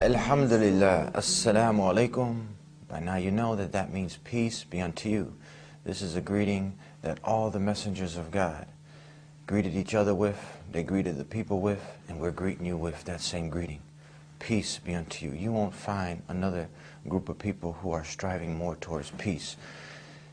Alhamdulillah, Assalamu alaikum. By now you know that means peace be unto you. This is a greeting that all the messengers of God greeted each other with, they greeted the people with, and we're greeting you with that same greeting. Peace be unto you. You won't find another group of people who are striving more towards peace.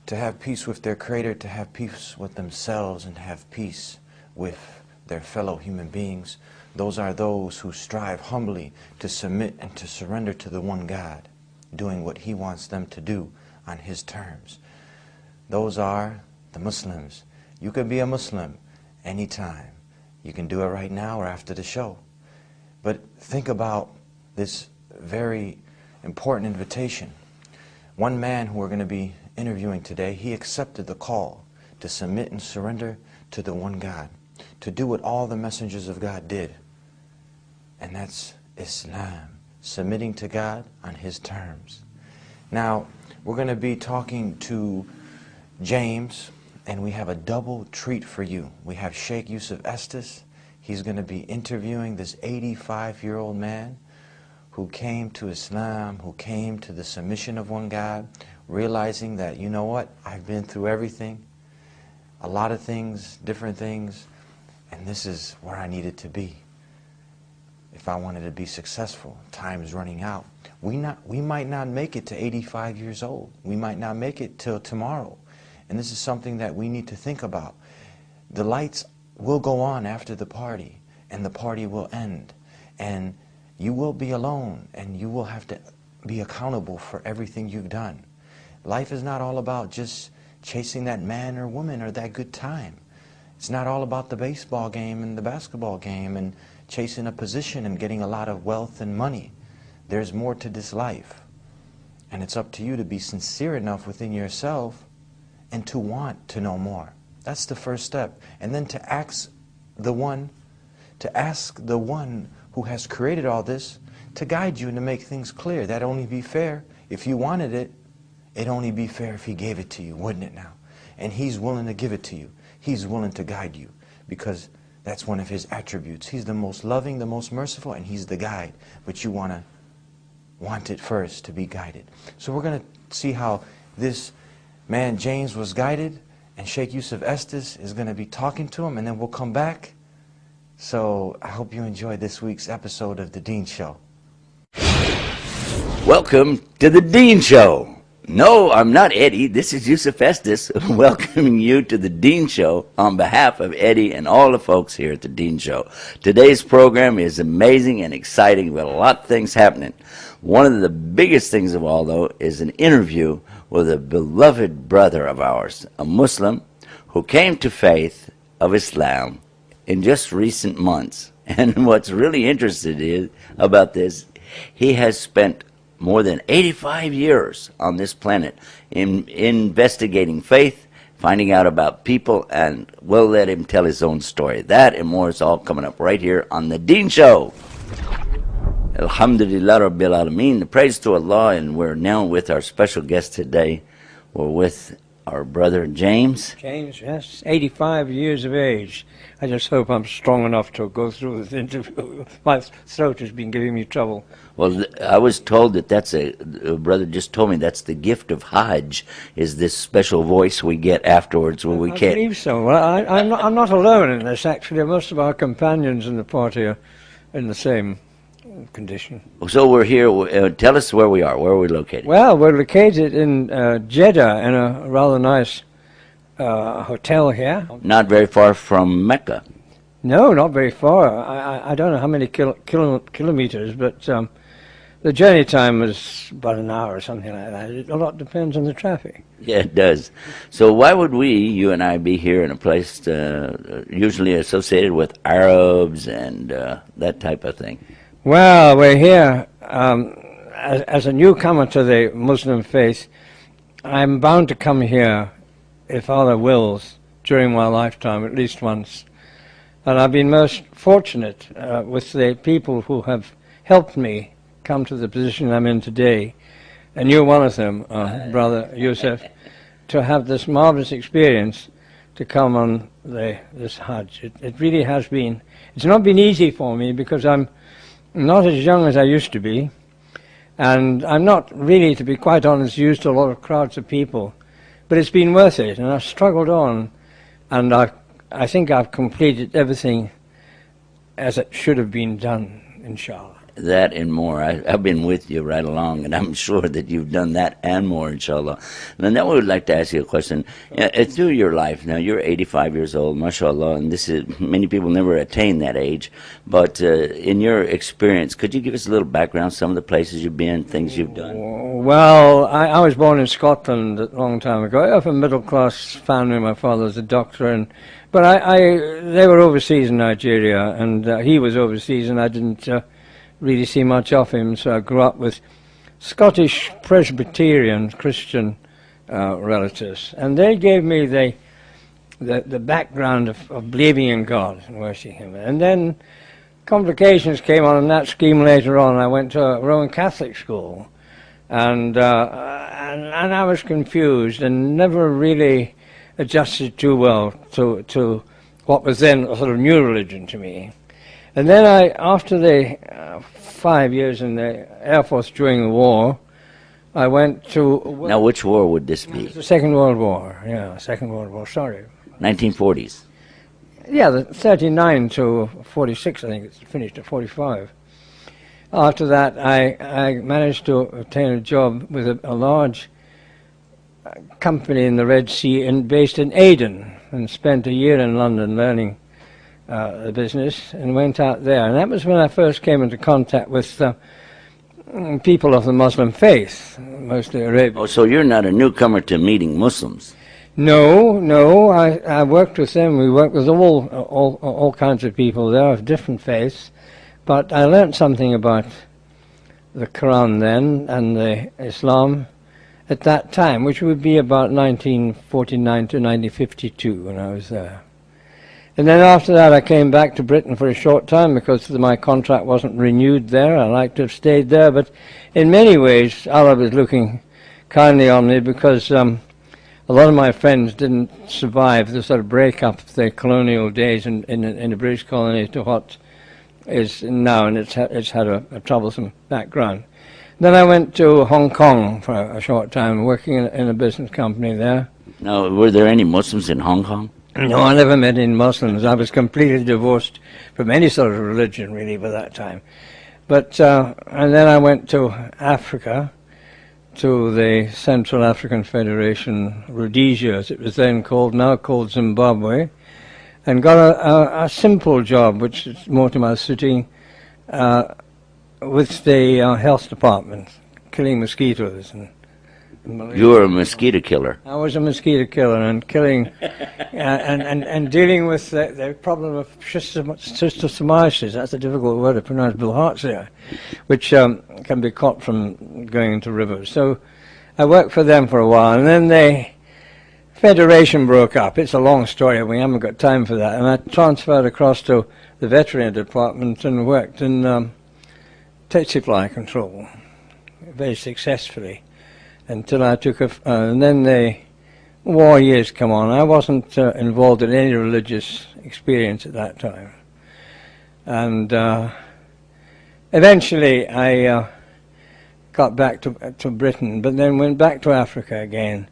To have peace with their Creator, to have peace with themselves, and to have peace with their fellow human beings. Those are those who strive humbly to submit and to surrender to the one God, doing what He wants them to do on His terms. Those are the Muslims. You can be a Muslim anytime. You can do it right now or after the show. But think about this very important invitation. One man who we're going to be interviewing today, he accepted the call to submit and surrender to the one God, to do what all the messengers of God did, and that's Islam, submitting to God on His terms. Now, we're going to be talking to James, and we have a double treat for you. We have Sheikh Yusuf Estes. He's going to be interviewing this 85-year-old man who came to Islam, who came to the submission of one God, realizing that, you know what, I've been through everything, a lot of things, different things, and this is where I needed to be. If I wanted to be successful, time's running out. We might not make it to 85 years old. We might not make it till tomorrow. And this is something that we need to think about. The lights will go on after the party, and the party will end. And you will be alone, and you will have to be accountable for everything you've done. Life is not all about just chasing that man or woman or that good time. It's not all about the baseball game and the basketball game and chasing a position and getting a lot of wealth and money. There's more to this life. And it's up to you to be sincere enough within yourself and to want to know more. That's the first step. And then to ask the one who has created all this to guide you and to make things clear. That'd only be fair. If you wanted it, it'd only be fair if He gave it to you, wouldn't it now? And He's willing to give it to you. He's willing to guide you, because that's one of His attributes. He's the most loving, the most merciful, and He's the guide. But you want it first to be guided. So we're going to see how this man James was guided, and Sheikh Yusuf Estes is going to be talking to him, and then we'll come back. So I hope you enjoyed this week's episode of The Dean Show. Welcome to The Dean Show. No, I'm not Eddie. This is Yusuf Estes welcoming you to The Dean Show on behalf of Eddie and all the folks here at The Dean Show. Today's program is amazing and exciting with a lot of things happening. One of the biggest things of all, though, is an interview with a beloved brother of ours, a Muslim who came to faith of Islam in just recent months. And what's really interesting about this, he has spent more than 85 years on this planet in investigating faith, finding out about people, and we'll let him tell his own story. That and more is all coming up right here on The Dean Show. Alhamdulillah Rabbil Alameen. The praise to Allah, and we're now with our special guest today. We're with our brother James. James, yes, 85 years of age. I just hope I'm strong enough to go through this interview. My throat has been giving me trouble. Well, I was told that that's a brother just told me that's the gift of Hajj, is this special voice we get afterwards when we can't. I believe so. Well, I'm not alone in this, actually. Most of our companions in the party are in the same condition. So we're here. Tell us where we are. Where are we located? Well, we're located in Jeddah in a rather nice hotel here. Not very far from Mecca. No, not very far. I don't know how many kilometers, but the journey time was about an hour or something like that. A lot depends on the traffic. Yeah, it does. So why would you and I, be here in a place usually associated with Arabs and that type of thing? Well, we're here as a newcomer to the Muslim faith. I'm bound to come here, if Allah wills, during my lifetime at least once. And I've been most fortunate with the people who have helped me come to the position I'm in today. And you're one of them, Brother Yusuf, to have this marvelous experience to come on this Hajj. It really has been. It's not been easy for me because I'm not as young as I used to be. And I'm not really, to be quite honest, used to a lot of crowds of people, but it's been worth it, and I've struggled on, and I think I've completed everything as it should have been done, inshallah. That and more. I've been with you right along, and I'm sure that you've done that and more, inshallah. And now we would like to ask you a question. Through your life, now you're 85 years old, mashallah, and this is, many people never attain that age. But in your experience, could you give us a little background, some of the places you've been, things you've done? Well, I was born in Scotland a long time ago. I have a middle-class family. My father was a doctor, but they were overseas in Nigeria, and he was overseas, and I didn't really see much of him, so I grew up with Scottish Presbyterian Christian relatives, and they gave me the background of believing in God and worshipping Him. And then complications came on in that scheme later on. I went to a Roman Catholic school, and I was confused and never really adjusted too well to what was then a sort of new religion to me. And then after the 5 years in the Air Force during the war, I went to... Now, which war would this be? The Second World War, yeah, Second World War, sorry. 1940s? Yeah, the 39 to 46, I think it's finished at 45. After that, I managed to obtain a job with a large company in the Red Sea based in Aden, and spent a year in London learning the business, and went out there. And that was when I first came into contact with people of the Muslim faith, mostly Arabian. Oh, so you're not a newcomer to meeting Muslims? No, I worked with them. We worked with all kinds of people there of different faiths, but I learned something about the Quran then and the Islam at that time, which would be about 1949 to 1952 when I was there. And then after that I came back to Britain for a short time because my contract wasn't renewed there. I liked to have stayed there, but in many ways Allah was looking kindly on me because a lot of my friends didn't survive the sort of break-up of the colonial days in the British colony to what is now, and it's had a troublesome background. Then I went to Hong Kong for a short time, working in a business company there. Now, were there any Muslims in Hong Kong? No, I never met any Muslims. I was completely divorced from any sort of religion, really, by that time. But and then I went to Africa, to the Central African Federation, Rhodesia, as it was then called, now called Zimbabwe, and got a simple job, which is more to my suiting, with the health department, killing mosquitoes. You were a mosquito killer. I was a mosquito killer and killing and dealing with the problem of schistosomiasis. That's a difficult word to pronounce, bilharzia, which can be caught from going into rivers. So I worked for them for a while, and then the Federation broke up. It's a long story, we haven't got time for that. And I transferred across to the veterinary department and worked in tsetse fly control very successfully, until I took and then the war years come on. I wasn't involved in any religious experience at that time. And eventually I got back to Britain, but then went back to Africa again.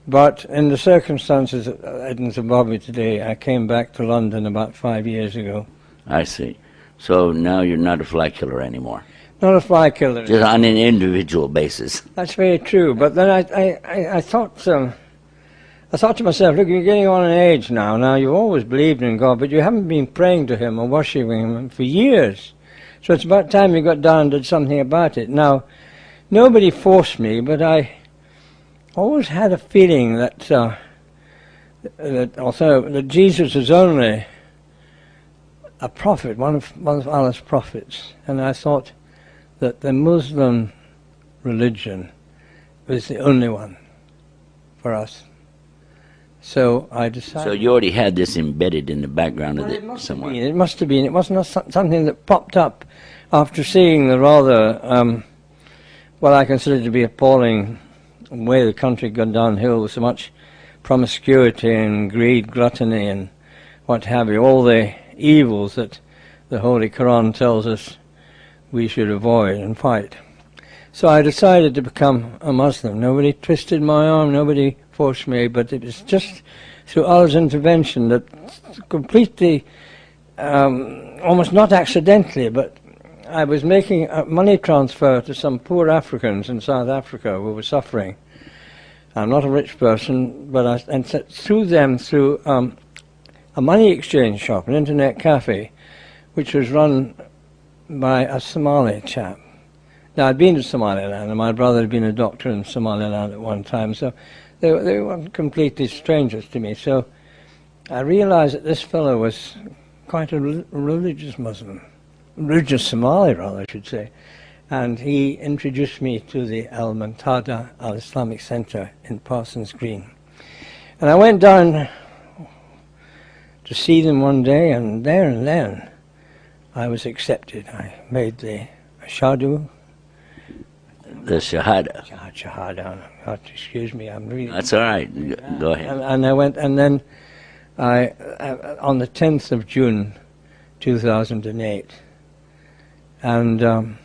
But in the circumstances in Zimbabwe today, I came back to London about 5 years ago. I see. So now you're not a fly killer anymore? Not a fly killer. Just on an individual basis. That's very true. But then I thought to myself, look, you're getting on in age now. Now, you've always believed in God, but you haven't been praying to Him or worshipping Him for years. So it's about time you got down and did something about it. Now, nobody forced me, but I always had a feeling that that Jesus is only a prophet, one of Allah's prophets, and I thought that the Muslim religion was the only one for us. So I decided... So you already had this embedded in the background of it somewhere? It must have been. It wasn't something that popped up after seeing the rather, what I consider to be appalling way the country had gone downhill with so much promiscuity and greed, gluttony and what have you, all the evils that the Holy Quran tells us we should avoid and fight. So I decided to become a Muslim. Nobody twisted my arm, nobody forced me, but it was just through Allah's intervention that completely, almost not accidentally, but I was making a money transfer to some poor Africans in South Africa who were suffering. I'm not a rich person, but and through them, through a money exchange shop, an internet cafe, which was run by a Somali chap. Now, I'd been to Somaliland, and my brother had been a doctor in Somaliland at one time, so they weren't completely strangers to me. So I realized that this fellow was quite a religious Muslim, religious Somali, rather, I should say. And he introduced me to the Al-Muntada Al-Islamic Center in Parsons Green. And I went down to see them one day, and there and then I was accepted. I made the Ashadu. The Shahada. Shahada. Excuse me, I'm really... That's all right. Go ahead. And I went, and then I on the 10th of June, 2008, and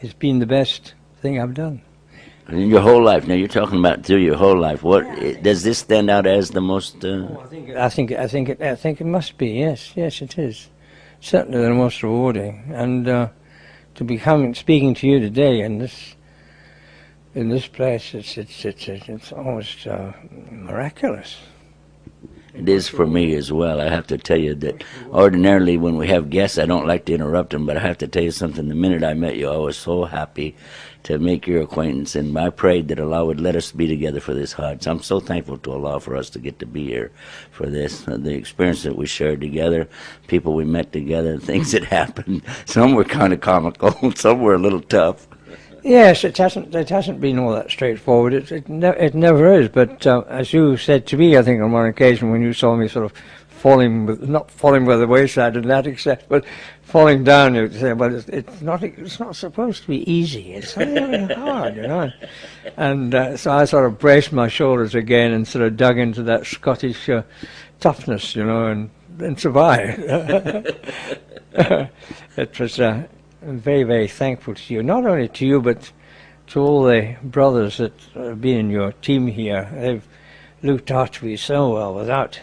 it's been the best thing I've done. In your whole life, now you're talking about through your whole life. What does this stand out as the most? I think it must be. Yes, it is. Certainly the most rewarding, and to be speaking to you today in this place, it's almost miraculous. It is for me as well. I have to tell you that ordinarily when we have guests, I don't like to interrupt them, but I have to tell you something. The minute I met you, I was so happy to make your acquaintance, and I prayed that Allah would let us be together for this Hajj. I'm so thankful to Allah for us to get to be here for this. The experience that we shared together, people we met together, things that happened. Some were kind of comical, some were a little tough. Yes, it hasn't been all that straightforward. It never is. But as you said to me, I think on one occasion when you saw me sort of not falling by the wayside in that extent, but falling down, you say, well, it's not supposed to be easy. It's really hard, you know. And so I sort of braced my shoulders again and sort of dug into that Scottish toughness, you know, and survived. It was. I'm very, very thankful to you, not only to you, but to all the brothers that have been in your team here. They've looked after me so well. Without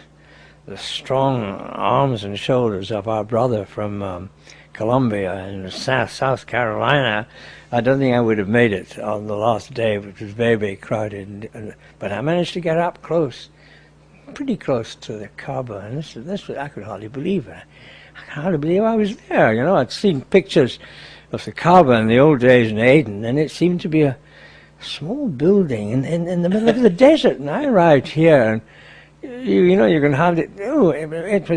the strong arms and shoulders of our brother from Colombia and South Carolina, I don't think I would have made it on the last day, which was very, very crowded. But I managed to get up close, pretty close to the Kaaba, and this I could hardly believe it. I can hardly believe I was there, you know. I'd seen pictures of the Kaaba in the old days in Aden, and it seemed to be a small building in the middle of the desert. And I arrived here, and you know, you can hardly. Oh, it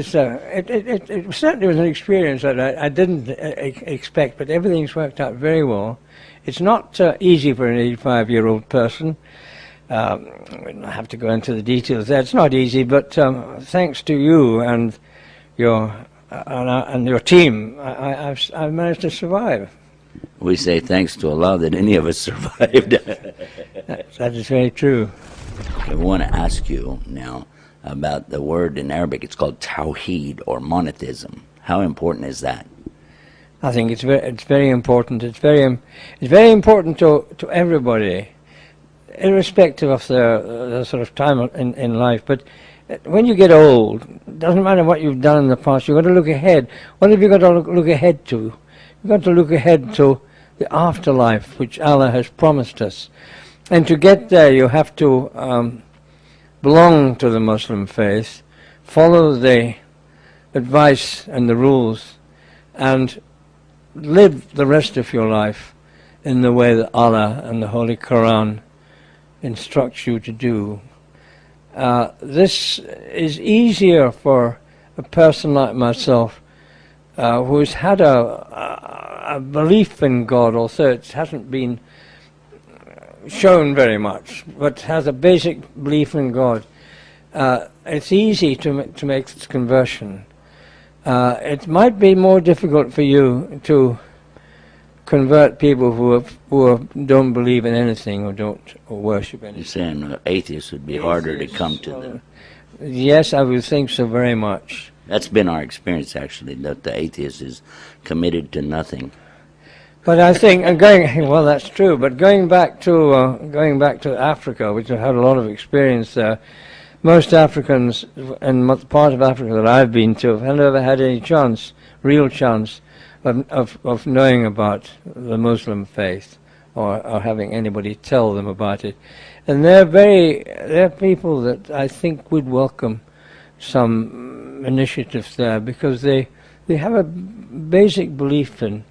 certainly was an experience that I didn't expect, but everything's worked out very well. It's not easy for an 85-year-old person. I have to go into the details there. It's not easy, but thanks to you and your team, I've managed to survive. We say thanks to Allah that any of us survived. That is very true. I want to ask you now about the word in Arabic. It's called Tawheed, or monotheism. How important is that? I think it's very important. It's very important to everybody, irrespective of their sort of time in life. But when you get old, it doesn't matter what you've done in the past, you've got to look ahead. What have you got to look ahead to? You've got to look ahead to the afterlife, which Allah has promised us. And to get there, you have to belong to the Muslim faith, follow the advice and the rules, and live the rest of your life in the way that Allah and the Holy Quran instructs you to do. This is easier for a person like myself who's had a belief in God, although it hasn't been shown very much, but has a basic belief in God. It's easy to make this conversion. It might be more difficult for you to convert people who don't believe in anything or don't worship anything. You're saying atheists would be harder to come to them. Yes, I would think so very much. That's been our experience, actually, that the atheist is committed to nothing. But I think well, that's true. But going back to Africa, which I've had a lot of experience there, most Africans in part of Africa that I've been to have never had any chance, real chance, of knowing about the Muslim faith or having anybody tell them about it. And they're people that I think would welcome some initiatives there, because they have a basic belief in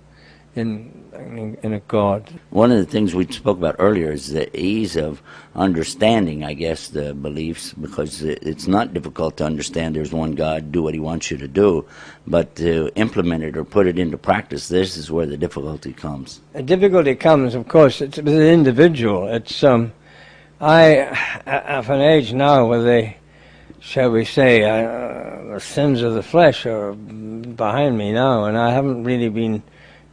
a God. One of the things we spoke about earlier is the ease of understanding, I guess, the beliefs, because it's not difficult to understand there's one God, do what he wants you to do, but to implement it or put it into practice, this is where the difficulty comes. The difficulty comes, of course, it's with the individual. It's I have an age now where they, shall we say, the sins of the flesh are behind me now, and I haven't really been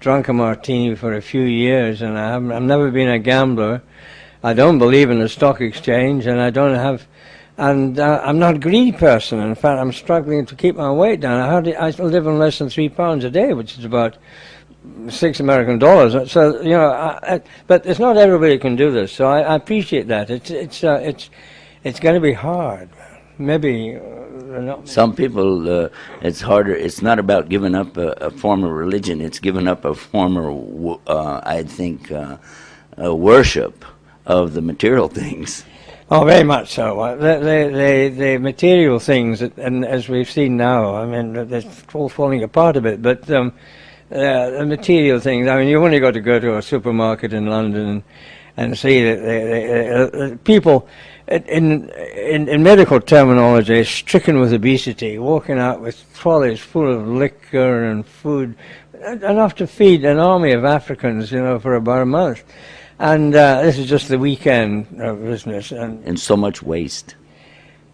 drunk a martini for a few years, and I've never been a gambler. I don't believe in the stock exchange, and I'm not a greedy person. In fact, I'm struggling to keep my weight down. I live on less than £3 a day, which is about $6 American. So but it's not everybody can do this. So I appreciate that. It's going to be hard. Maybe not. Some people, it's harder. It's not about giving up a form of religion. It's giving up a form of, I think, worship of the material things. Oh, very much so. The material things, and as we've seen now, I mean, it's all falling apart a bit. But the material things. I mean, you've only got to go to a supermarket in London and see that people. In medical terminology, stricken with obesity, walking out with trolleys full of liquor and food, enough to feed an army of Africans, for about a month. And this is just the weekend business. And so much waste.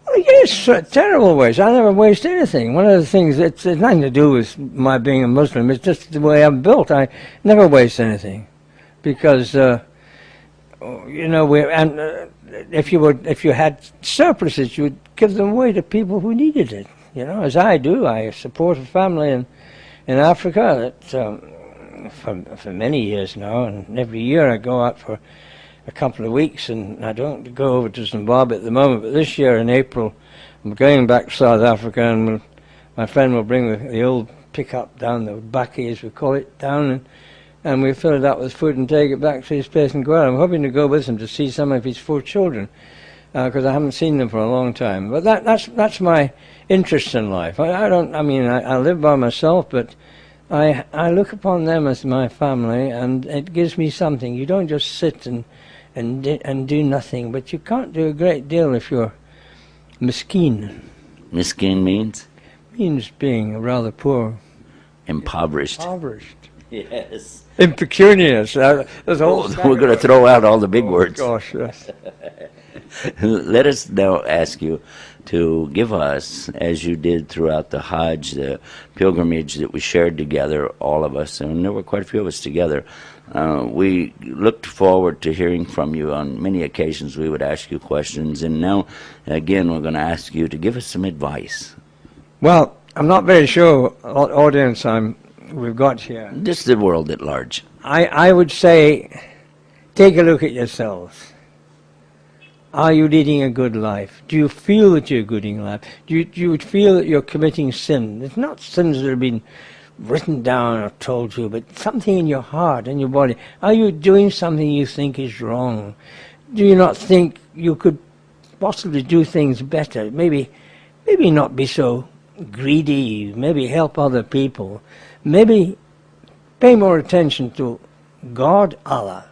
Well, yes, terrible waste. I never waste anything. One of the things, it's nothing to do with my being a Muslim, it's just the way I'm built. I never waste anything. Because, if you had surpluses, you would give them away to people who needed it. As I do. I support a family in Africa that for many years now, and every year I go out for a couple of weeks, and I don't go over to Zimbabwe at the moment. But this year in April, I'm going back to South Africa, and my friend will bring the old pickup down, the bakkie as we call it, down, and we fill it up with food and take it back to his place and go out. I'm hoping to go with him to see some of his 4 children, because I haven't seen them for a long time. But that's my interest in life. I live by myself, but I look upon them as my family, and it gives me something. You don't just sit and do nothing, but you can't do a great deal if you're miskeen. Miskeen means? Means being rather poor. Impoverished. Yes. Impecunious. We're going to throw out all the big words. Gosh, yes. Let us now ask you to give us, as you did throughout the Hajj, the pilgrimage that we shared together, all of us, and there were quite a few of us together. We looked forward to hearing from you on many occasions. We would ask you questions, and now, again, we're going to ask you to give us some advice. Well, I'm not very sure what audience we've got here. Just the world at large. I would say, take a look at yourselves. Are you leading a good life? Do you feel that you're leading a life? Do you feel that you're committing sin? It's not sins that have been written down or told you, but something in your heart, in your body. Are you doing something you think is wrong? Do you not think you could possibly do things better? Maybe not be so greedy, maybe help other people, maybe pay more attention to God, Allah.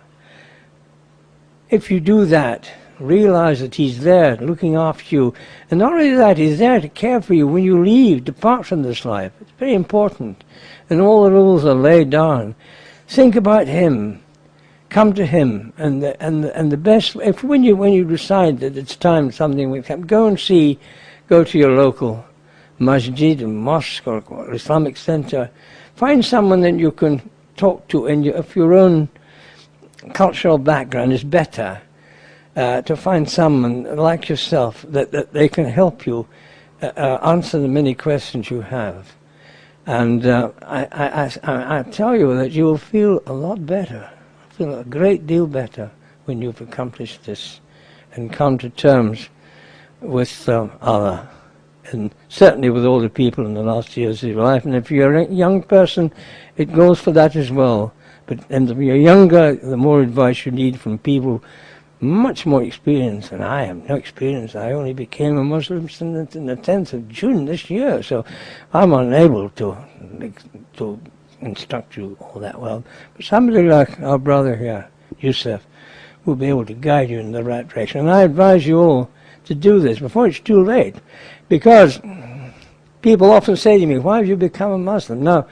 If you do that, realize that He's there looking after you, and not only that, He's there to care for you when you leave, depart from this life. It's very important, and all the rules are laid down. Think about Him, come to Him, and the best. When you decide that it's time something will come, go to your local masjid, or mosque, or Islamic center. Find someone that you can talk to, and if your own cultural background is better, to find someone like yourself that they can help you answer the many questions you have. And I tell you that you will feel a lot better, feel a great deal better when you've accomplished this and come to terms with Allah, and certainly with all the people in the last years of your life. And if you're a young person, it goes for that as well. But and if you're younger, the more advice you need from people much more experienced than I am. No experience. I only became a Muslim in the 10th of June this year, so I'm unable to instruct you all that well. But somebody like our brother here, Yusuf, will be able to guide you in the right direction. And I advise you all to do this before it's too late, because people often say to me, why have you become a Muslim? Now,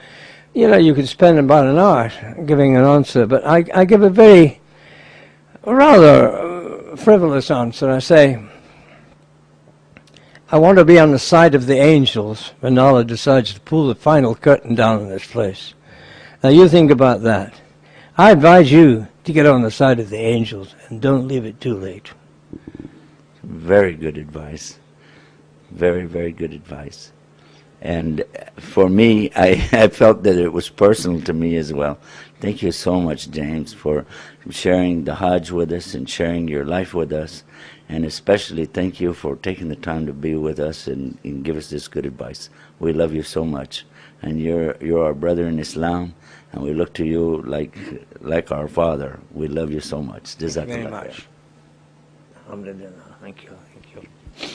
you know, you could spend about an hour giving an answer, but I give a very rather frivolous answer. I say, I want to be on the side of the angels when Allah decides to pull the final curtain down in this place. Now you think about that. I advise you to get on the side of the angels and don't leave it too late. Very good advice. Very, very good advice. And for me, I felt that it was personal to me as well. Thank you so much, James, for sharing the Hajj with us and sharing your life with us. And especially thank you for taking the time to be with us and give us this good advice. We love you so much. And you're our brother in Islam, and we look to you like our father. We love you so much. Thank you very much. Alhamdulillah. Thank you. Thank you.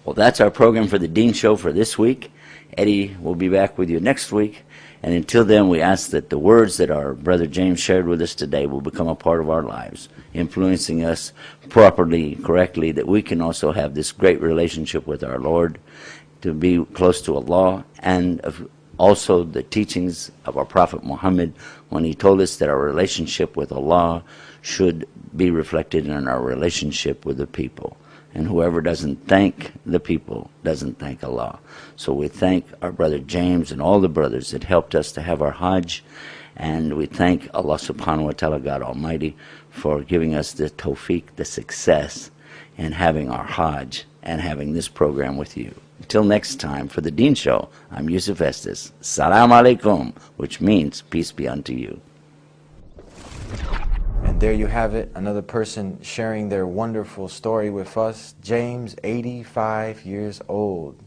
Well, that's our program for the Dean Show for this week. Eddie will be back with you next week. And until then, we ask that the words that our brother James shared with us today will become a part of our lives, influencing us properly, correctly, that we can also have this great relationship with our Lord, to be close to Allah, and also the teachings of our Prophet Muhammad when he told us that our relationship with Allah should be reflected in our relationship with the people. And whoever doesn't thank the people doesn't thank Allah. So we thank our brother James and all the brothers that helped us to have our Hajj. And we thank Allah subhanahu wa ta'ala, God Almighty, for giving us the tawfiq, the success in having our Hajj and having this program with you. Until next time, for the Dean Show, I'm Yusuf Estes. Salam alaikum, which means peace be unto you. And there you have it, another person sharing their wonderful story with us. James, 85 years old.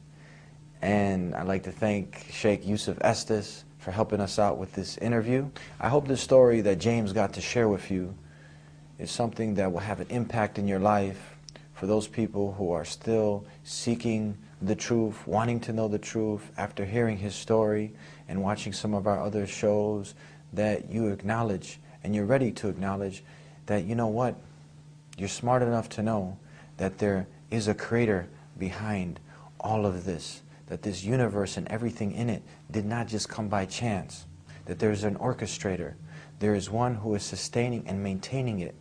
And I'd like to thank Sheikh Yusuf Estes for helping us out with this interview. I hope this story that James got to share with you is something that will have an impact in your life for those people who are still seeking the truth, wanting to know the truth after hearing his story and watching some of our other shows, that you acknowledge and you're ready to acknowledge that, you know what, you're smart enough to know that there is a creator behind all of this, that this universe and everything in it did not just come by chance, that there's an orchestrator, there is one who is sustaining and maintaining it,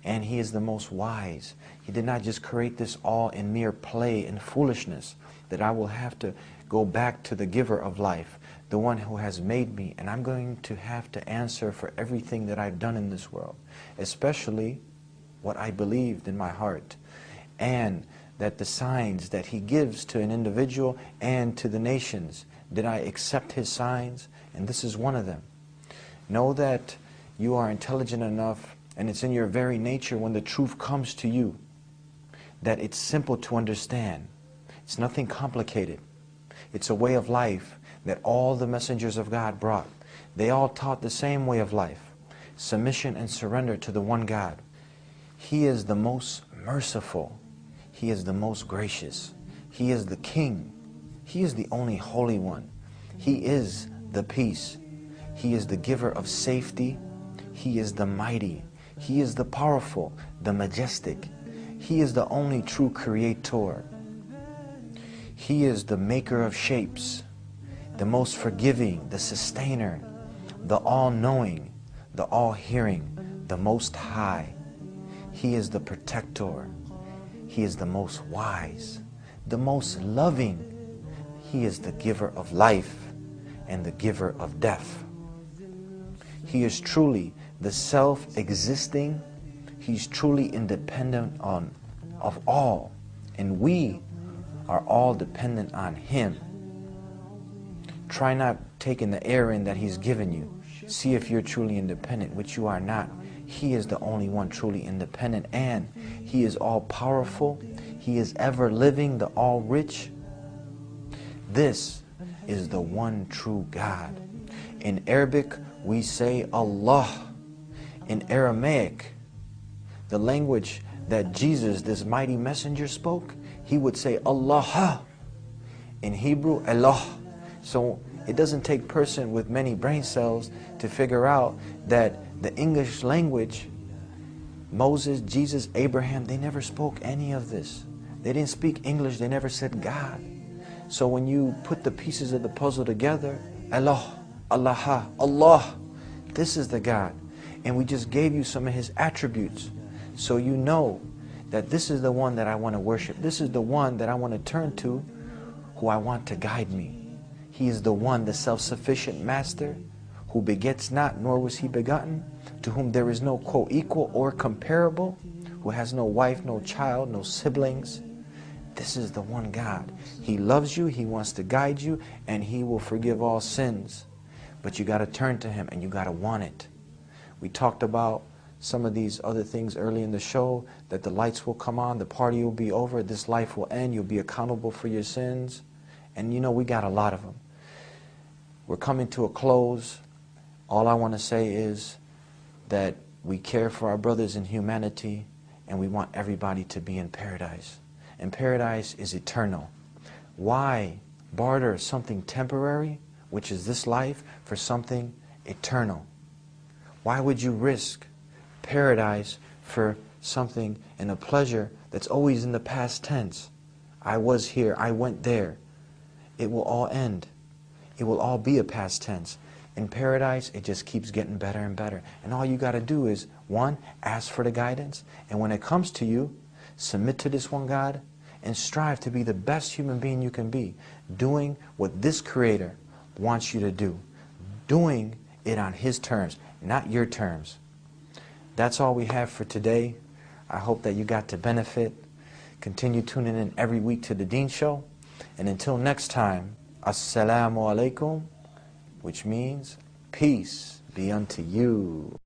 and he is the most wise. He did not just create this all in mere play and foolishness, that I will have to go back to the giver of life, the one who has made me, and I'm going to have to answer for everything that I've done in this world, especially what I believed in my heart, and that the signs that he gives to an individual and to the nations, did I accept his signs? And this is one of them. Know that you are intelligent enough, and it's in your very nature when the truth comes to you, that it's simple to understand. It's nothing complicated. It's a way of life that all the messengers of God brought. They all taught the same way of life, submission and surrender to the one God. He is the most merciful. He is the most gracious. He is the King. He is the only Holy One. He is the peace. He is the giver of safety. He is the mighty. He is the powerful, the majestic. He is the only true creator. He is the maker of shapes, the most forgiving, the sustainer, the all-knowing, the all-hearing, the most high. He is the protector. He is the most wise, the most loving. He is the giver of life and the giver of death. He is truly the self-existing. He's truly independent of all, and we are all dependent on him. Try not taking the air in that He's given you. See if you're truly independent, which you are not. He is the only one truly independent, and He is all-powerful. He is ever-living, the all-rich. This is the one true God. In Arabic, we say Allah. In Aramaic, the language that Jesus, this mighty messenger, spoke, He would say Allah. In Hebrew, Allah. So it doesn't take a person with many brain cells to figure out that the English language, Moses, Jesus, Abraham, they never spoke any of this. They didn't speak English. They never said God. So when you put the pieces of the puzzle together, Allah, Allah, Allah, this is the God. And we just gave you some of His attributes. So you know that this is the one that I want to worship. This is the one that I want to turn to, who I want to guide me. He is the one, the self-sufficient master, who begets not, nor was He begotten, to whom there is no co-equal or comparable, who has no wife, no child, no siblings. This is the one God. He loves you, He wants to guide you, and He will forgive all sins. But you got to turn to Him, and you got to want it. We talked about some of these other things early in the show, that the lights will come on, the party will be over, this life will end, you'll be accountable for your sins. And you know, we got a lot of them. We're coming to a close. All I want to say is that we care for our brothers in humanity, and we want everybody to be in paradise. And paradise is eternal. Why barter something temporary, which is this life, for something eternal? Why would you risk paradise for something and a pleasure that's always in the past tense? I was here, I went there. It will all end. It will all be a past tense. In paradise, it just keeps getting better and better. And all you got to do is, one, ask for the guidance. And when it comes to you, submit to this one God and strive to be the best human being you can be, doing what this Creator wants you to do, doing it on His terms, not your terms. That's all we have for today. I hope that you got to benefit. Continue tuning in every week to The Deen Show. And until next time, Assalamu alaikum, which means peace be unto you.